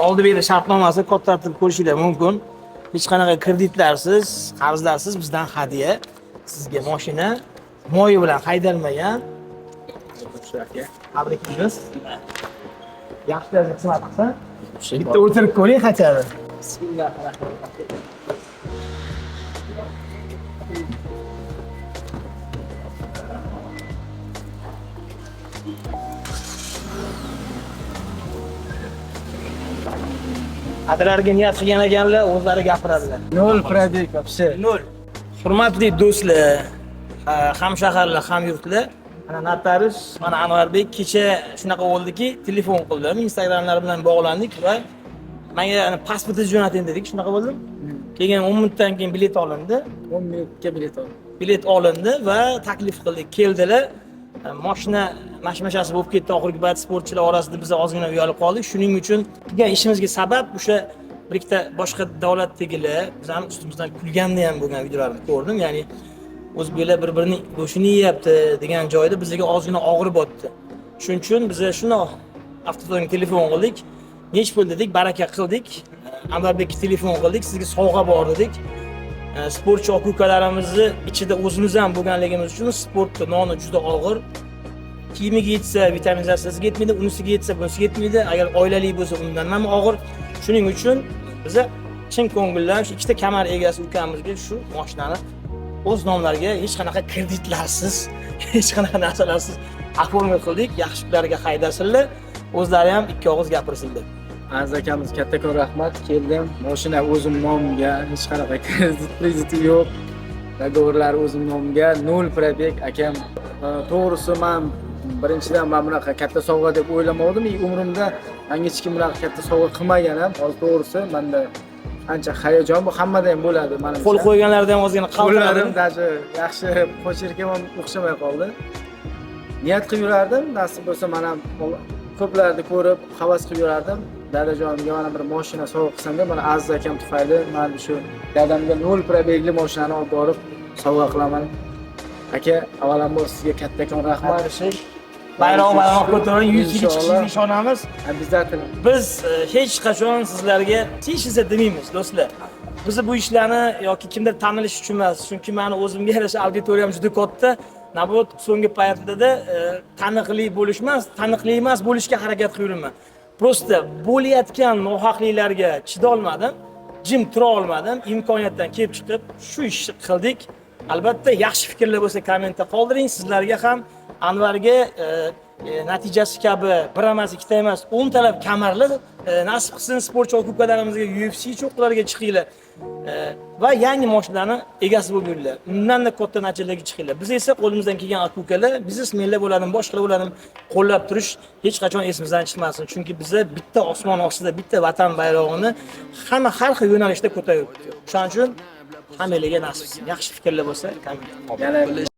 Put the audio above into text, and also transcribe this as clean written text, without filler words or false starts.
oldi berdi shartnomasi ko'tartirib ko'rishingiz mumkin. Hech qanaqa kreditlarsiz, qarzlarsiz bizdan hadya. Sizga mashina moyi bilan haydalmagan. Tabriklaymiz. Yaxshi daraja xizmat qilsa, bitta o'tirib ko'ring qachadi. Bismillahirrohmanirrohim. Qadrlarga niyat qilgan ekanlar, o'zlari gapiradilar. 0 pробег вообще. 0. Hurmatli do'stlar, hamshaharlar, hamyurtlar, mana notarius, mana Anvarbek kecha shunaqa bo'ldiki, telefon qildim, Instagramlar bilan bog'landik va menga pasportingizni jo'nating dedik, shunaqa bo'ldi. Keyin 10 minutdan keyin bilet olindi. 10 minutga bilet oldim. Bilet olindi va taklif qildik. Keldilar. Mashina mashmashasi bo'lib ketdi oxirgi payt sportchilar orasida biz ozgina uyalib qoldik. Shuning uchun qilgan ishimizga sabab o'sha bir ikkita boshqa davlatdagilar bizning ustimizdan kulganda ham bo'lgan videolarni ko'rdim. Ya'ni o'zbeklar bir-birining go'shtini yeyapti degan joyda bizga ozgina og'ir botdi. Shuning uchun biz shuni avtozorga telefon qildik. Nech pul dedik, baraka qildik. Anvarbekka telefon qildik, sizga sovg'a bor dedik. Sportchi aka-ukalarimizni ichida o'zimiz ham bo'lganligimiz uchun sportda noni juda og'ir. Kiyimiga yetsa vitaminizasiga yetmaydi, unisiga yetsa bunisiga yetmaydi. Agar oilali bo'lsa undan ham og'ir. Shuning uchun biz chin ko'ngildan shu ikkita kamar egasi ukamizga shu mashinani o'z nomlariga hech qanaqa kreditlarsiz, hech qanaqa narsalarsiz oforma qildik. Yaxshilarga haydasinlar, o'zlari ham ikki og'iz gapirsinlar. Aziz akamiz kattakon rahmat. Keldim. Mashina o'zim nomimga, hech qanaqa krediti yo'q. Do'g'rilari o'zim nomimga, 0 pробег akam. To'g'risi men birinchidan men bunaqa katta sovg'a deb o'ylamadim. Umrimda menga hech kim bunaqa katta sovg'a qilmagan ham. Hozir to'g'risi menda ancha hayajon bu, hammada ham bo'ladi. Mana qo'l qo'yganlarda ham ozgina qo'llarim даже yaxshi pochirkam ham o'xshamay qoldi. Niyat qilib yurardim, nasib bo'lsa men ham ko'plarni ko'rib havas qilib yurardim. Dadajonimga mana bir mashina sovg'a qilsam-da, mana Aziz akam tufayli men shu dadamga 0 probegli mashinani olib borib sovg'a qilaman. Aka, avvalambor sizga kattakon rahmat. Bayroq ko'taring, 100 yillik chiqishingizga ishonamiz. Обязательно. Biz hech qachon sizlarga teshizda demaymiz, do'stlar. Biz bu ishlarni yoki kimdir tanilish uchun emas, chunki meni o'zimga yarasha auditoriyam juda katta. Nabot so'nggi paytlarda taniqli bo'lish emas, taniqli emas bo'lishga harakat qilaman. Prosta bo'layotgan nohaqliklarga chidolmadim, jim tura olmadim, imkoniyatdan kelib chiqib shu ishni qildik. Albatta yaxshi fikrlar bo'lsa kommentda qoldiring. Sizlarga ham Anvarga natijasi kabi bir emas, ikkita emas, 10 talab kamarlar nasib qilsin sportchi aka-ukalarimizga UFC cho'qqilarga chiqinglar va yangi mashinalarni egasi bo'lib yuringlar. Undan da katta natijalarga chiqinglar. Biz esa qo'limizdan kelgan aka-ukalar, biznesmenlar bo'ladimi, boshqalar bo'ladimi, qo'llab turish hech qachon esimizdan chiqmasin. Chunki biz bitta osmon ostida bitta vatan bayrog'ini hamma har xil yo'nalishda ko'tarib. Shuning uchun hammalarga nasib qilsin. Yaxshi fikrlar bo'lsa komment.